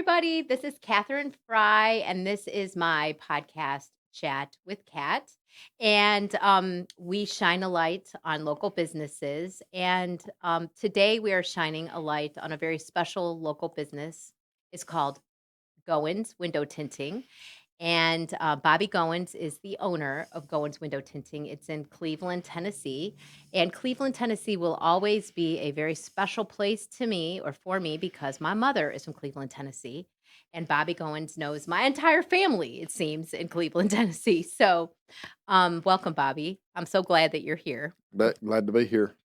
everybody. This is Catherine Fry, and this is my podcast, Chat with Kat. And we shine a light on local businesses. And today we are shining a light on a very special local business. It's called Goins Window Tinting. And Bobby Goins is the owner of Goins Window Tinting. It's in Cleveland, Tennessee. And Cleveland, Tennessee will always be a very special place to me or for me because my mother is from Cleveland, Tennessee. And Bobby Goins knows my entire family, it seems, in Cleveland, Tennessee. So, welcome, Bobby. I'm so glad that you're here. Glad to be here.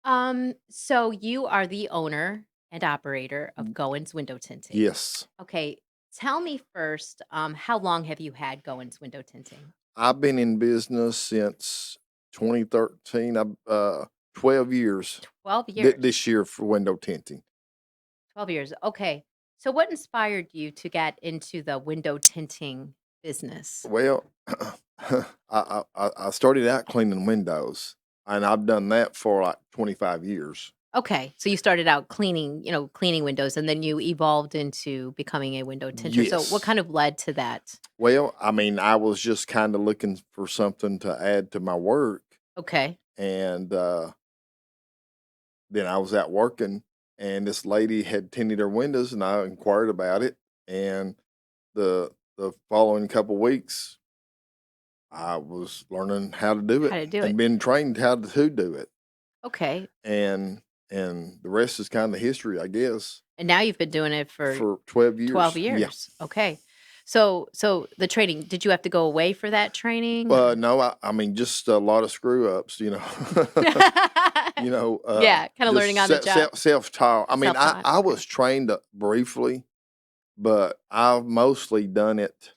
So you are the owner and operator of Goins Window Tinting. Yes. Okay, tell me first, how long have you had Goins Window Tinting? I've been in business since 2013. 12 years 12 years. this year for window tinting. 12 years. Okay. So what inspired you to get into the window tinting business? Well, I started out cleaning windows, and I've done that for like 25 years. Okay. So you started out cleaning, cleaning windows and then you evolved into becoming a window tinter. So what Yes. kind of led to that? Well, I mean, I was just kind of looking for something to add to my work, Okay. and then I was out working, and this lady had tinted her windows, and I inquired about it, and the following couple weeks, I was learning how to do How it to do and it. been trained how to do it, Okay. and the rest is kind of history, I guess. And now you've been doing it for For 12 12 years, yeah. years. Okay. So the training, did you have to go away for that training or? No, I mean just a lot of screw ups, Yeah, kind of learning just on the job. self taught. I mean, Self-taught. I Okay. was trained briefly, but I've mostly done it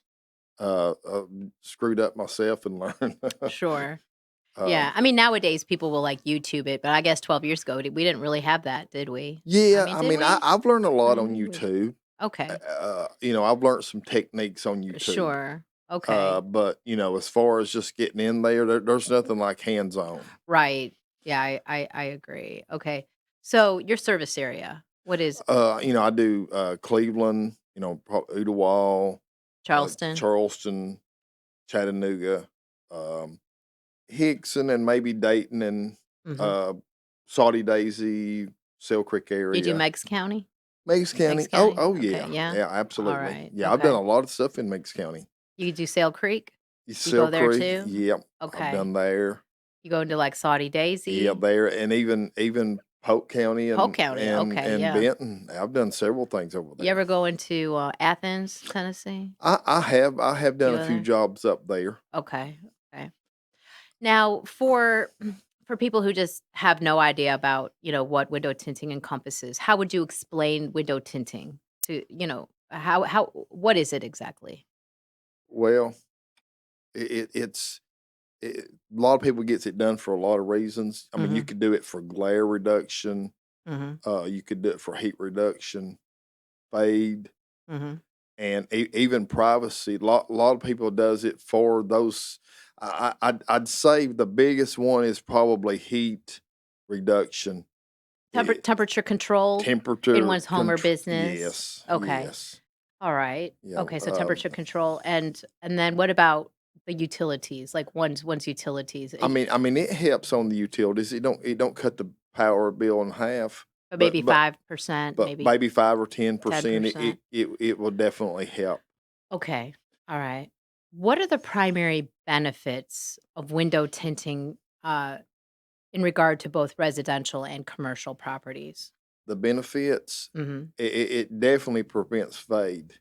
screwed up myself and learned. Sure. um, Yeah. I mean, nowadays people will like YouTube it, but I guess 12 years ago, we didn't really have that, did we? I yeah, mean, I did mean, we? I've learned a lot on Maybe. YouTube. Okay. I've learned some techniques on YouTube. Sure. Okay. But as far as just getting in there's nothing like hands on. Right. Yeah, I agree. Okay. So your service area, what is I do Cleveland, Ooltewah, Charleston? Charleston, Chattanooga, um, Hickson, and maybe Dayton and Hmm. uh, Saudi Daisy, Sale Creek You do area. Meigs County? Meigs Meigs County. Oh, County? oh Okay. yeah, Yeah. yeah, All absolutely. right. Yeah, I've done Okay. a lot of stuff in Meigs County. You do Sale Creek? You Sale go there Creek, too? yep, I've Okay. done there. You go into like Saudi Yeah, Daisy? there, and even Polk County Polk and County. and Okay. and Yeah. Benton. I've done several things over You there. ever go into Athens, Tennessee? I have done You a go few there? jobs up there. Okay. Okay. Now, for people who just have no idea about, what window tinting encompasses, how would you explain window tinting to, how what is it exactly? Well, it's a lot of people gets it done for a lot of reasons. I mean, you Mhm. could do it for glare reduction. Mhm. You could do it for heat reduction, fade, Mhm. and even privacy. A lot of people does it for those. I'd say the biggest one is probably heat reduction. It, Temperature control in temperature one's home or control. business? Yes, Okay. yes. All right. You know, Okay, so temperature control and then what about the utilities? Like one's utilities? I mean, it helps on the utilities. It don't cut the power bill in half, But but maybe but 5%, but maybe maybe 5 or 10%. It it 10%? it, it will definitely help. Okay. All right. What are the primary benefits of window tinting in regard to both residential and commercial properties? The benefits, Hmm. it definitely prevents fade,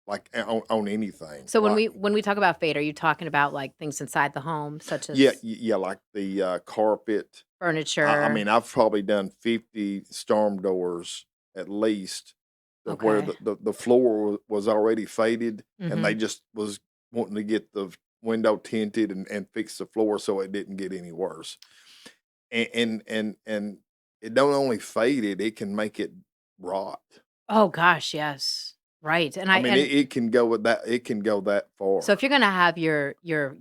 like on anything. So when Like we talk about fade, are you talking about like things inside the home, such yeah, as yeah, like the carpet. I furniture? mean, I've probably done 50 storm doors at least, to where Okay. the floor was already faded, and they Hmm. just was wanting to get the window tinted and fix the floor so it didn't get any worse. And it don't only fade it, it can make it rot. Oh gosh, yes. Right, and I I mean, and it can go with that. It can go that so far, if you're gonna have your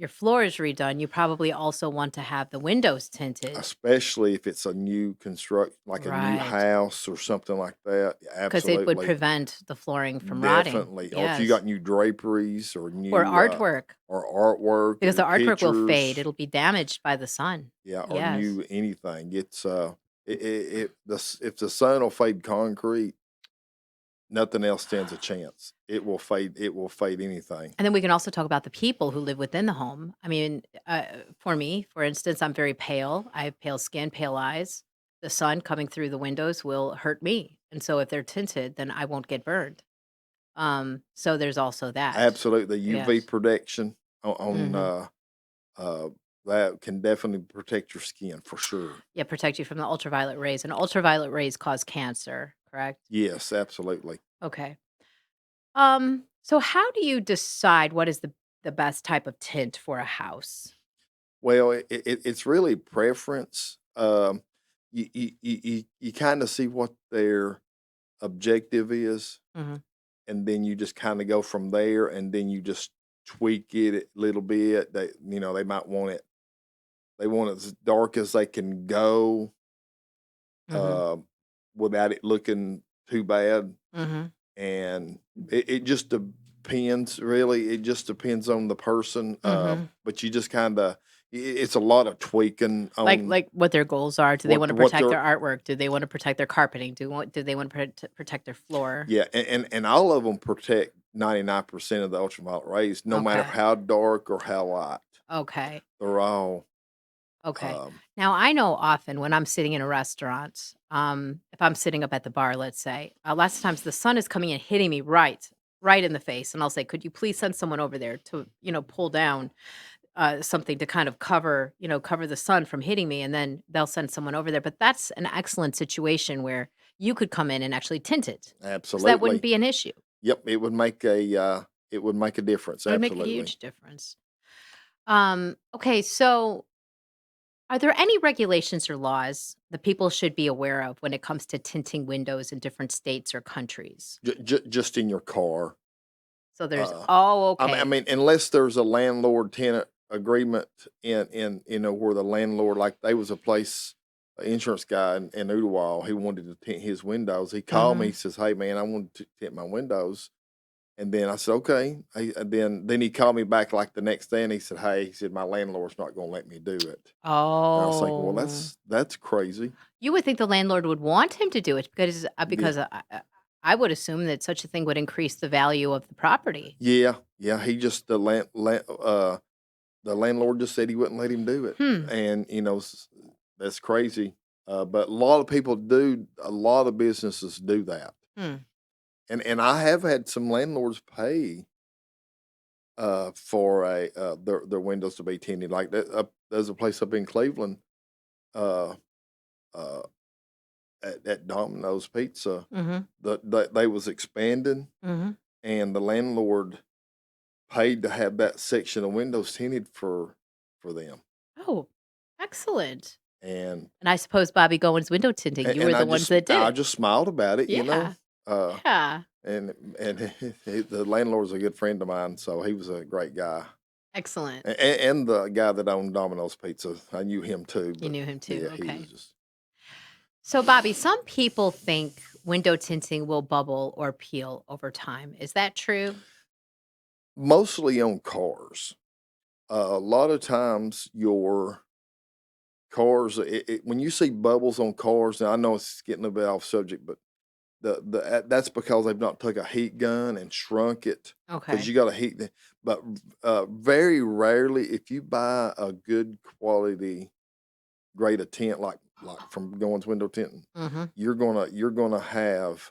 floors redone, you probably also want to have the windows tinted. especially if it's a new construct, like a new Right, house or something like that. because it would Absolutely, prevent the flooring from rotting. definitely. Or if you Yes. got new draperies or Or new artwork, or artwork because or the artwork will fade, pictures, it'll be damaged by the sun. yeah, or Yes. new anything. If the sun will fade concrete, nothing else stands a chance. It will fade. It will fade anything. And then we can also talk about the people who live within the home. I mean, for me, for instance, I'm very pale. I have pale skin, pale eyes. The sun coming through the windows will hurt me. And so if they're tinted, then I won't get burned. So there's also that. Absolutely, UV Yes. protection on Hmm. uh, that can definitely protect your skin for sure. Yeah, protect you from the ultraviolet rays. And ultraviolet rays cause cancer, correct? Yes, absolutely. Okay. So how do you decide what is the best type of tint for a house? Well, it's really preference. You kind of see what their objective is, Hmm. and then you just kind of go from there, and then you just tweak it a little bit. They might want it. They want it as dark as they can go, Hmm. uh, without it looking too bad. Hmm. And it just depends, really. It just depends on the person. Hmm. But you just kind of, it's a lot of tweaking on Like what their goals are. Do they what wanna what protect they're. their artwork? Do they wanna protect their carpeting? Do they wanna protect their floor? Yeah, and all of them protect 99% of the ultraviolet rays, no matter Okay. how dark or how light. Okay. They're all, Okay. um, Now, I know often when I'm sitting in a restaurant, if I'm sitting up at the bar, let's say, lots of times the sun is coming and hitting me right in the face, and I'll say, "Could you please send someone over there to, pull down, something to kind of cover the sun from hitting me," and then they'll send someone over there, but that's an excellent situation where you could come in and actually tint it, so that wouldn't absolutely. be an issue. Yep, it would make a difference, It would make a absolutely. huge difference. Okay, so are there any regulations or laws that people should be aware of when it comes to tinting windows in different states or countries? Just in your car. So there's Uh, oh, I okay. mean, unless there's a landlord-tenant agreement where the landlord, like, there was a place, an insurance guy in Ooltewah, he wanted to tint his windows. He called me, he Mhm. says, "Hey, man, I want to tint my windows." And then I said, "Okay." And then he called me back, like, the next day, and he said, "Hey," he said, "my landlord's not gonna let me do it." And I was thinking, "Well, Oh. that's crazy." You would think the landlord would want him to do it Yeah. because I would assume that such a thing would increase the value of the property. Yeah, yeah, he just the landlord just said he wouldn't let him do it, Hmm. and, that's crazy, but a lot of people do a lot of businesses do that, Hmm. and I have had some landlords pay, for their windows to be tinted, like, there's a place up in Cleveland, uh, uh, at Domino's Pizza, Mhm. that they was expanding, Mhm. and the landlord paid to have that section of windows tinted for them, Oh, excellent. and And I suppose Bobby Goins Window Tinting, you were and the ones that did I it. just smiled about it, Yeah. uh, Yeah. and the landlord's a good friend of mine, so he was a great guy, Excellent. and the guy that owned Domino's Pizza, I knew him too, You but knew him too. yeah, he was Okay. just So, Bobby, some people think window tinting will bubble or peel over time. Is that true? mostly on cars. A lot of times, your cars, when you see bubbles on cars, and I know it's getting a bit off subject, but that's because they've not took a heat gun and shrunk it, because Okay. you got to heat the. But very rarely, if you buy a good quality grade of tint, like from Goins Window Tinting, Hmm. you're gonna have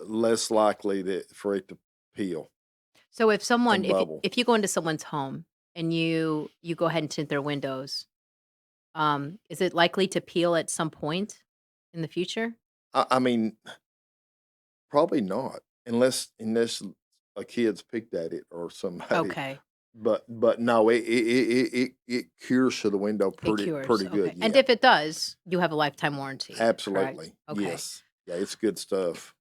less likely for it to peel So, if someone, and bubble. if you go into someone's home and you go ahead and tint their windows, is it likely to peel at some point in the future? I mean, probably not, unless a kid's picked at it or somebody. Okay, But no, it cures to the window it pretty cures. pretty good, Okay, and yeah. if it does, you have a lifetime warranty. Correct. Absolutely, Okay. yes. Yeah, it's good stuff.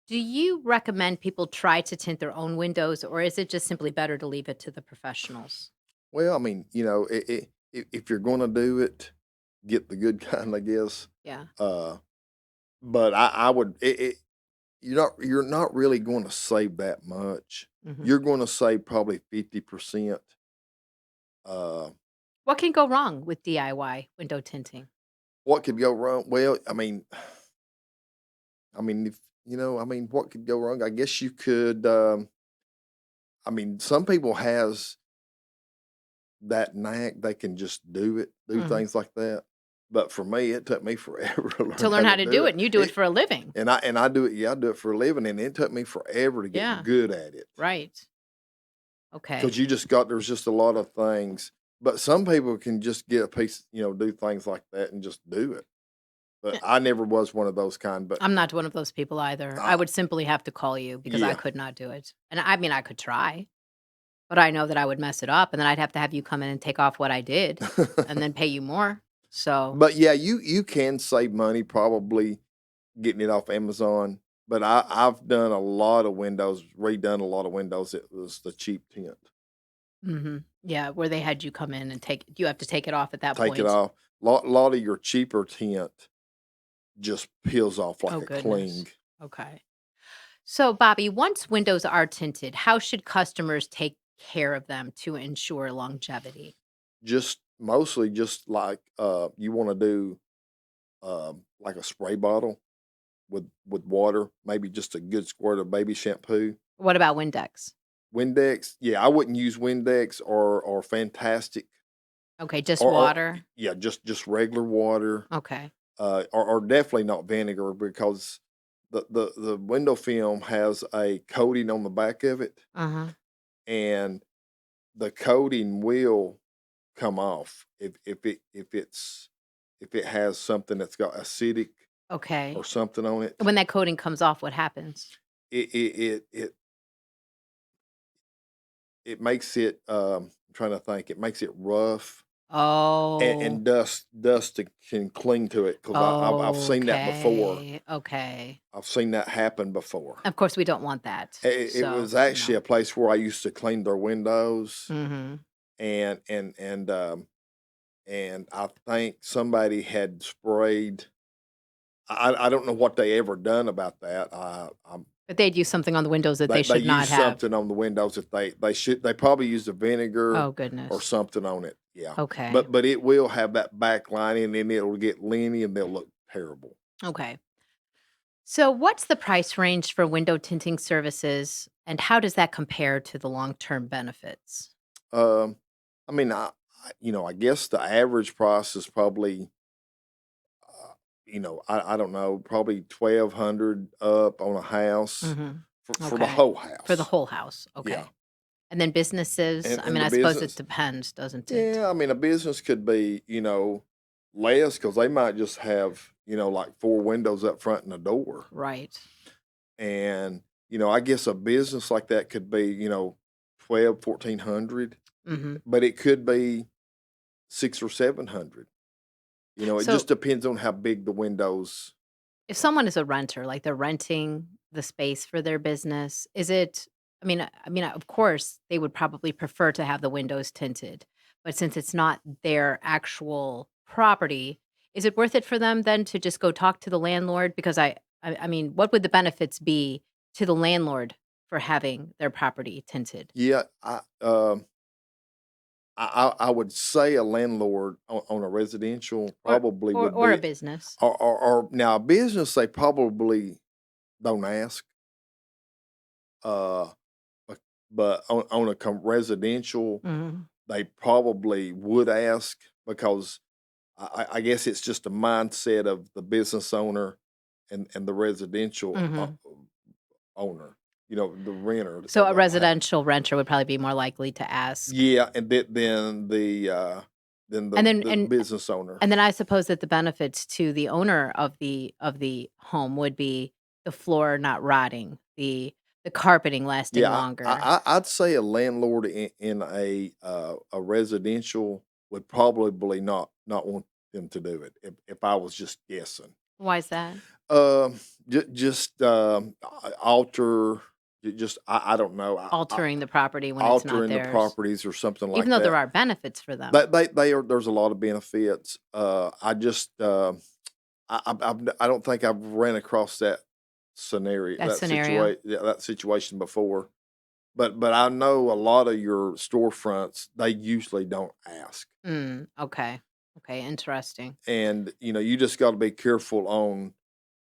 Do you recommend people try to tint their own windows, or is it just simply better to leave it to the professionals? Well, I mean, if you're gonna do it, get the good kind, I guess. Yeah. Uh, but I would you're not really going to save that much. Mhm. You're going to save probably 50%. Uh, What can go wrong with DIY window tinting? what could go wrong? Well, if what could go wrong? I guess you could. Some people has that knack. They can just do Mhm. things like that. But for me, it took me forever to To learn learn how how to to do do it, it. and you do it for a living. And I do it. Yeah, I do it for a living, and it took me forever to get Yeah, good at it. right. Okay. Because there's just a lot of things. But some people can just get a piece, do things like that and just do it. But Yeah, I never was one of those kind. But I'm not one of those people either. I I, would simply have to call you because I yeah, could not do it. And I mean, I could try, but I know that I would mess it up, and then I'd have you come in and take off what I did and then pay you more. So, but yeah, you can save money probably getting it off Amazon. But I've done a lot of windows, redone a lot of windows. It was the cheap tint. mhm. Yeah, where they had you come in and you have to take it off at that Take it point. off. Lot of your cheaper tint just peels off like Oh, a goodness. cling. Okay. So, Bobby, once windows are tinted, how should customers take care of them to ensure longevity? Just mostly just like you want to do like a spray bottle with water, maybe just a good squirt of baby shampoo. What about Windex? Windex, yeah, I wouldn't use Windex or Fantastic Okay, just or water. yeah, just regular water, Okay. or definitely not vinegar because the window film has a coating on the back of it, Uh-huh. and the coating will come off if it has something that's got acidic or Okay. something on it. When that coating comes off, what happens? It makes it, I'm trying to think, it makes it rough Oh. and dust can cling to it because I've seen that before. Okay. Okay. I've seen that happen before. Of course, we don't want that. It So, was actually a place where I used to clean their windows, Mhm. and and and, um, and I think somebody had sprayed. I don't know what they ever done about that. But they'd use something on the windows that they They should not used have. something on the windows that they probably used a vinegar Oh, or goodness. something on it, yeah. Okay. But it will have that back lining and it'll get liney and they'll look terrible. Okay. So, what's the price range for window tinting services, and how does that compare to the long-term benefits? Um, I guess the average price is probably, I don't know, probably 1,200 up on a house Mhm. for the Okay. whole For the house. whole house. Yeah. Okay. And then businesses, I And mean, the I suppose it business, depends, doesn't it? yeah, a business could be, less because they might just have, like 4 windows up front and a door. Right. And, I guess a business like that could be, 12, 1,400, Mhm. but it could be 6 or 700. It So, just depends on how big the windows. if someone is a renter, like they're renting the space for their business, is it of course, they would probably prefer to have the windows tinted, but since it's not their actual property, is it worth it for them then to just go talk to the landlord? Because I mean, what would the benefits be to the landlord for having their property tinted? Yeah, I would say a landlord on a residential Or probably or would or a be, business? or now a business, they probably don't ask, uh, but on a residential, Mhm. they probably would ask because I guess it's just a mindset of the business owner and the residential Mhm. owner, the renter So a that will have. residential renter would probably be more likely to ask. Yeah, and then And then the business owner. and then I suppose that the benefits to the owner of the home would be the floor not rotting, the carpeting lasting Yeah, longer. I'd say a landlord in a residential would probably not want them to do it if I was just guessing. Why is that? Just alter, just I don't know, Altering the property when it's not altering the theirs, properties or something even like though there that. are benefits for them. They are, there's a lot of benefits. I just I don't think I've ran across that scenario, That scenario? that situation before. But I know a lot of your storefronts, they usually don't ask. Okay. Okay, interesting. And, you just gotta be careful on,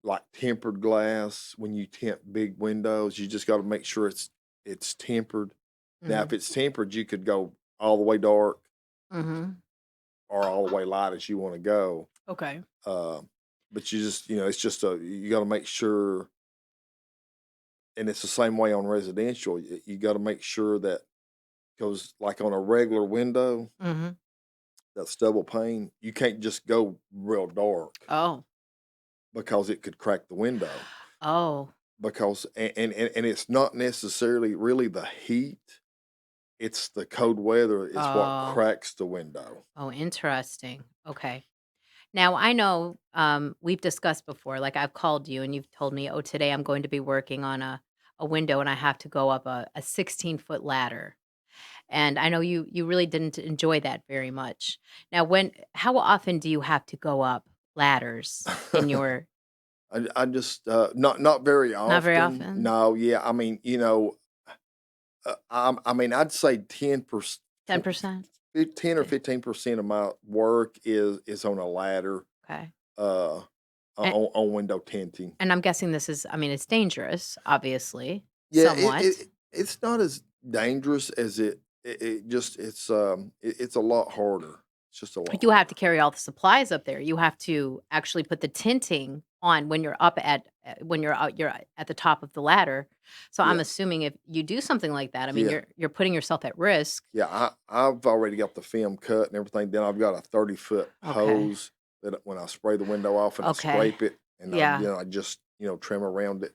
like, tempered glass when you tint big windows, you just gotta make sure it's tempered. Now, if Mhm. it's tempered, you could go all the way dark Mhm. or all the way light as you wanna go. Okay. Uh, but you just, it's just you gotta make sure, and it's the same way on residential, you gotta make sure that, because like on a regular window, Mhm. that's double pane, you can't just go real dark Oh. because it could crack the window. Oh. Because and it's not necessarily really the heat, it's the cold weather is what Oh. cracks the window. Oh, interesting. Okay. Now I know, we've discussed before, like I've called you and you've told me, "Oh, today I'm going to be working on a window and I have to go up a 16-foot ladder." And I know you really didn't enjoy that very much. Now when how often do you have to go up ladders in your I just, not very not very often. often? No, yeah, I mean, I mean, I'd say 10%, 10%? 10 or 15% of my work is on a ladder, Okay. uh, And on window tinting. and I'm guessing this is I mean, it's dangerous, obviously, Yeah, somewhat. it's not as dangerous as it just it's a lot harder. It's just a lot You have to harder. carry all the supplies up there. You have to actually put the tinting on when you're up at when you're at the top of the ladder. So I'm Yeah, assuming if you do something like that, I mean, yeah, you're putting yourself at risk. yeah. I've already got the film cut and everything. Then I've got a 30-foot Okay. hose that when I spray the window off and I Okay. scrape it and Yeah. I just trim around it.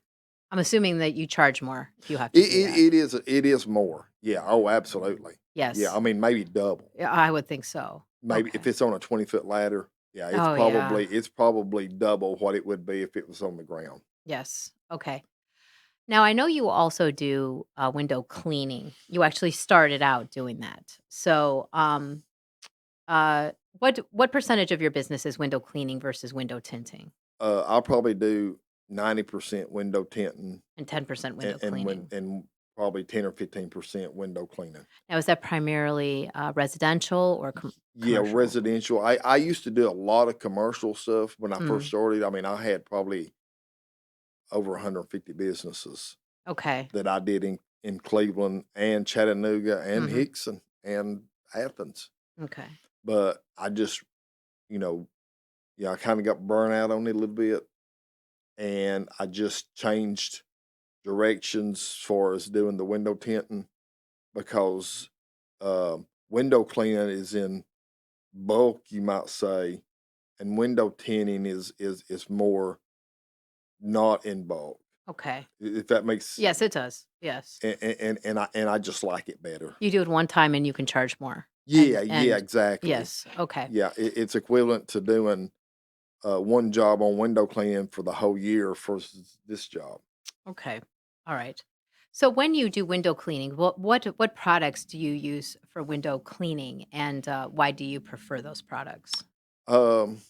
I'm assuming that you charge more if you have to It do it, that. it is more. Yeah. Oh, absolutely. Yeah. I Yes. mean, maybe double. Yeah, I would think so. Maybe if Okay. it's on a 20-foot ladder. Yeah, Oh, yeah. it's probably double what it would be if it was on the ground. Yes. Okay. Now, I know you also do, window cleaning. You actually started out doing that. So, what percentage of your business is window cleaning versus window tinting? I'll probably do 90% window tinting And 10% and, window cleaning. probably 10 or 15% window cleaning. Now, is that primarily, residential or Yeah, commercial? residential. I used to do a lot of commercial stuff when I first Mm, started. I mean, I had probably over 150 businesses okay. that I did in Cleveland and Chattanooga and Mhm. Hickson and Athens. Okay. But I just, you know, yeah, I kind of got burnt out on it a little bit, and I just changed directions as far as doing the window tinting because window cleaning is in bulk, you might say, and window tinting is more not in bulk. Okay. If that makes, Yes, it does. Yes. and I just like it better. You do it one time and you can charge more. Yeah, yeah, And exactly. yes, okay. Yeah, it's equivalent to doing one job on window cleaning for the whole year versus this job. Okay. All right. So when you do window cleaning, what products do you use for window cleaning, and why do you prefer those products? Um,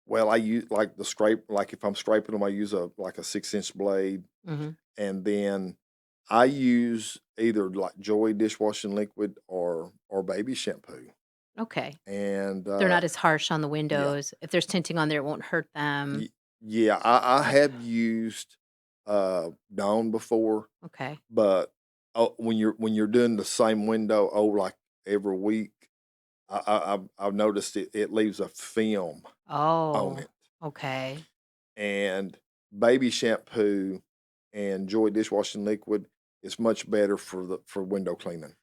well, I use like the scrape, like if I'm scraping them, I use a 6-inch blade, Hmm. and then I use either like Joy dishwashing liquid or baby shampoo, Okay. and They're not as harsh on the yeah, windows. If there's tinting on there, it won't hurt them. y- yeah, I have used Dawn before, Okay. but when you're doing the same window, like every week, I've noticed it leaves a film on Oh, it, okay. and baby shampoo and Joy dishwashing liquid is much better for window cleaning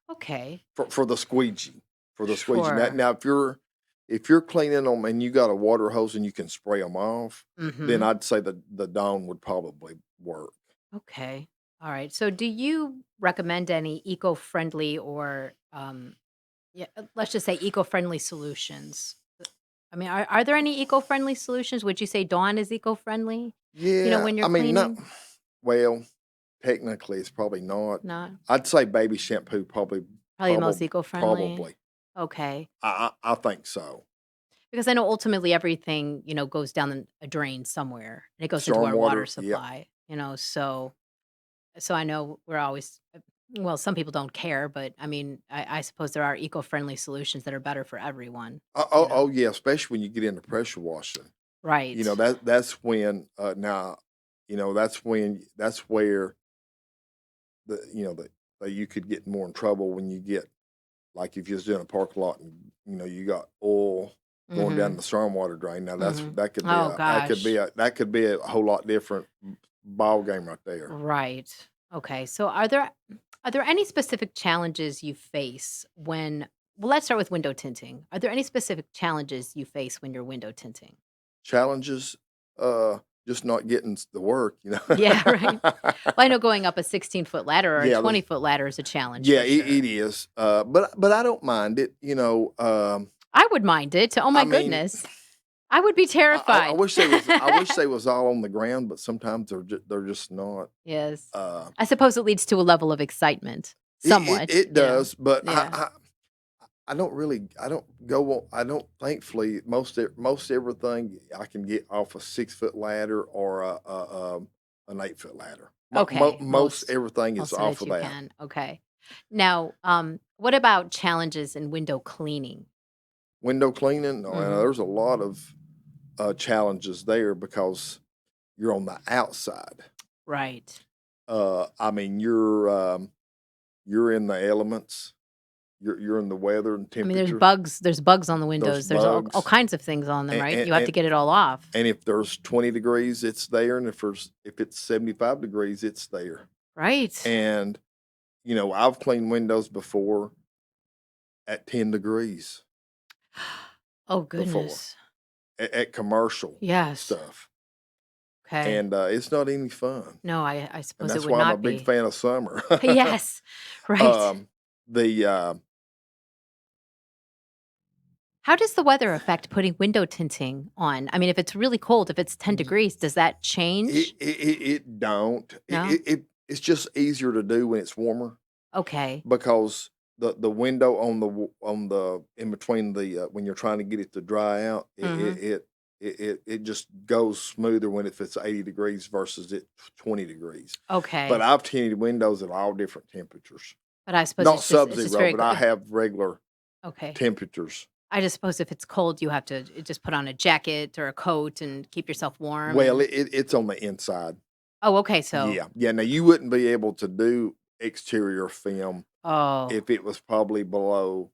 Okay. for the squeegee Now, Sure. if you're cleaning them and you got a water hose and you can spray them off, then Mhm. I'd say the Dawn would probably work. Okay. All right. So do you recommend any eco-friendly or yeah, let's just say eco-friendly solutions? I mean, are there any eco-friendly solutions? Would you say Dawn is eco-friendly, Yeah, when you're I mean, not cleaning? well, technically, it's probably not. Not I'd say baby shampoo probably the most eco-friendly? probably. Okay. I think so. Because I know ultimately everything, goes down a drain somewhere, and it goes into our water Stormwater, yep. supply, so I know we're always well, some people don't care, but I mean, I suppose there are eco-friendly solutions that are better for everyone, you know? Yeah, especially when you get into pressure washing. Right. That's when, now, that's where that you could get more in trouble when you get like, if you're just in a parking lot and, you got oil going down Mhm. the stormwater drain. Now Mhm. that could be Oh a gosh. that could be a whole lot different ball game right there. Right. Okay. So are there any specific challenges you face when well, let's start with window tinting. Are there any specific challenges you face when you're window tinting? Challenges, just not getting the work, Yeah, right. Well, I know going up a 16-foot ladder or a Yeah, 20-foot ladder is a challenge yeah, for sure. it is. But I don't mind it. I would mind it. Oh I my mean, goodness. I would be I terrified. wish they was all on the ground, but sometimes they're just not. Yes. Uh, I suppose it leads to a level of excitement somewhat, it does, but Yeah. I don't really I don't thankfully most everything I can get off a 6 foot ladder or an 8 foot ladder. Okay. Most everything is Most of off it of you that. can. Okay. Now, what about challenges in window cleaning? Window cleaning, Mhm. there's a lot of challenges there because you're on the outside. Right. I mean, you're in the elements. You're in the weather and I mean, there's temperature. bugs there's bugs on the There's windows. There's all bugs, kinds of things on them, and right? and You have to and, get it all off. and if there's 20 degrees, it's there, and if it's 75 degrees, it's there. Right. And I've cleaned windows before at 10 degrees Oh, before goodness. at commercial Yes. stuff, Okay. and it's not any fun. No, I And suppose it that's would why I'm a not big be. fan of summer. Yes. Right. um, the How does the weather affect putting window tinting on? I mean, if it's really cold, if it's 10 degrees, does that change? it don't No? it's just easier to do when it's warmer Okay. because the window on the in between the when you're trying to get it to dry out, Mhm. it just goes smoother when if it's 80 degrees versus it 20 degrees. But Okay. I've tinted windows at all different temperatures, But I suppose not it's just sub-zero, very but I have regular okay. temperatures. I just suppose if it's cold, you have to just put on a jacket or a coat and keep yourself warm Well, and it's on the inside. oh, okay, so Yeah, yeah. Now you wouldn't be able to do exterior film oh. if it was probably below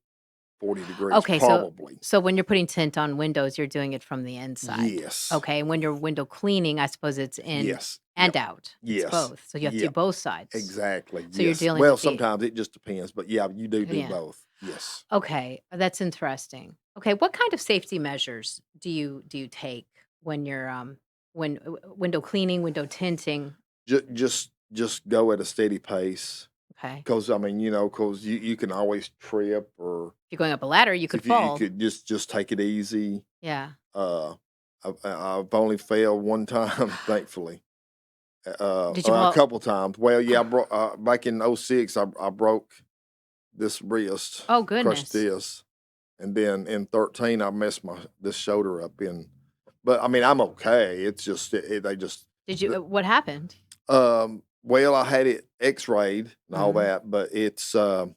40 degrees, Okay, so probably. when you're putting tint on windows, you're doing it from the inside. Yes. Okay, and when you're window cleaning, I suppose it's in Yes. and Yep. out. It's Yes. both. So you have to do Yep. both sides. Exactly. So you're Yes. dealing Well, with the sometimes it just depends, but yeah, you do yeah. both. Yes. Okay, that's interesting. Okay, what kind of safety measures do you take when you're when window cleaning, window tinting? Just go at a steady pace Okay. because I mean, because you can always trip, or If you're going up a ladder, you could if you fall. could just take it easy. Yeah. Uh, I've only failed one time, thankfully. Did you A fall? couple times. Well, yeah, I broke back in '06. I broke this wrist, Oh, crushed goodness. this, and then in 13 I messed my this shoulder up in. But I mean, I'm okay. It's just they just. Did you The, what happened? well, I had it X-rayed and all Mhm. that, but it's um,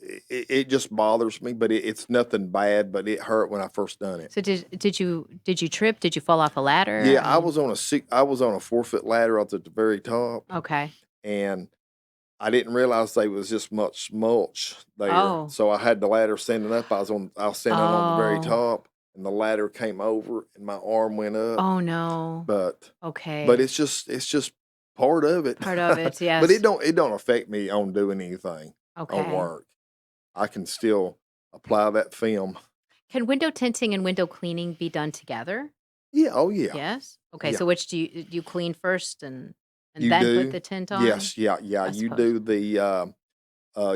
it just bothers me. But it's nothing bad. But it hurt when I first done it. So did you trip? Did you fall off a ladder? Yeah, I mean, I was on a 4 foot ladder up at the very top, okay. and I didn't realize there was this much mulch there, Oh. so I had the ladder standing up. I was standing on the very Oh. top, and the ladder came over, and my arm went up. Oh, no. But Okay. it's just part of it. Part of it, But yes. it don't affect me on doing anything on Okay. work. I can still apply that film. Can window tinting and window cleaning be done together? Yeah. Oh yeah. Yes? Okay, Yeah. so which do you clean first and You then put do. the tint on? Yes. Yeah. Yeah. I You suppose. do the.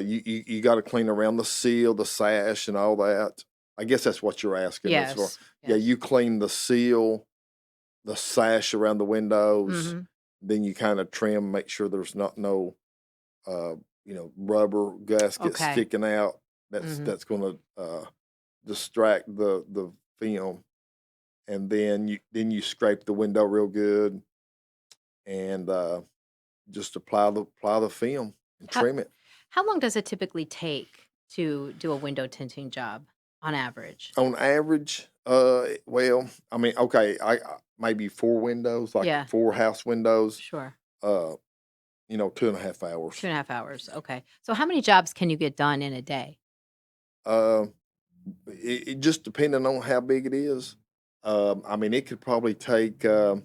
You got to clean around the seal, the sash, and all that. I guess that's what you're asking as far. Yes, Yeah, yes. you clean the seal, the sash around the windows, Mhm. then you kinda trim, make sure there's not no, uh, rubber gaskets Okay. sticking out. Mhm. That's gonna, distract the film, and then you scrape the window real good and, just apply the film and How trim it. how long does it typically take to do a window tinting job on average? On average, well, I mean, okay, I maybe 4 windows, like Yeah, 4 house windows, sure. uh, 2.5 hours. 2.5 hours, okay. So how many jobs can you get done in a day? Uh, it just depending on how big it is. I mean, it could probably take, I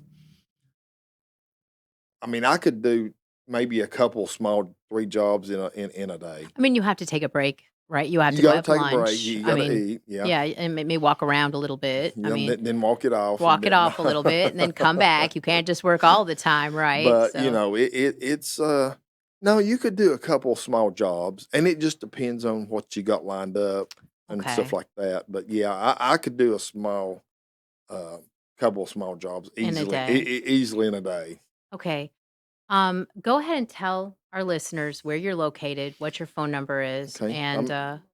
mean, I could do maybe a couple small 3 jobs in a day. I mean, you have to take a break, right? You have You to go gotta have take a break, lunch. you I gotta mean, eat, yeah. yeah, and may walk around a little bit. I Yeah, mean, then walk it off and walk it then off a little bit and then come back. You can't just work all the time, right? but, So, it's, no, you could do a couple small jobs, and it just depends on what you got lined up and stuff okay, like that, but, yeah, I could do a uh, couple of small jobs in a easily, day. easily in a day. Okay. Go ahead and tell our listeners where you're located, what your phone number is, Okay, and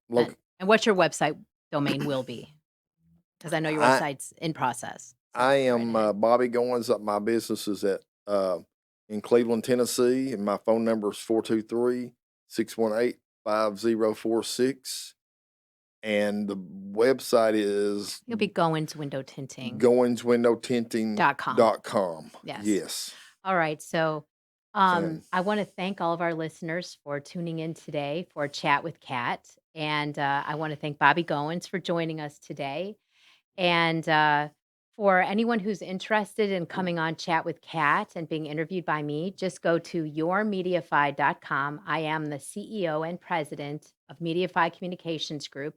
look, and what your website domain will be, because I know your I website's in process. So I go right am, ahead. Bobby Goins. My business is in Cleveland, Tennessee, and my phone number is 423-618-5046, and the website is It'll be Goins Window Tinting. Goins Window Tinting .com. dot com. Yes. Yes, All right. So, and I want to thank all of our listeners for tuning in today for Chat with Kat, and I want to thank Bobby Goins for joining us today. And for anyone who's interested in coming on Chat with Kat and being interviewed by me, just go to yourmediafy.com. I am the CEO and president of Mediafy Communications Group.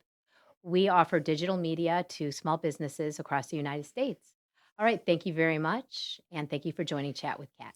We offer digital media to small businesses across the United States. All right. Thank you very much. And thank you for joining Chat with Kat.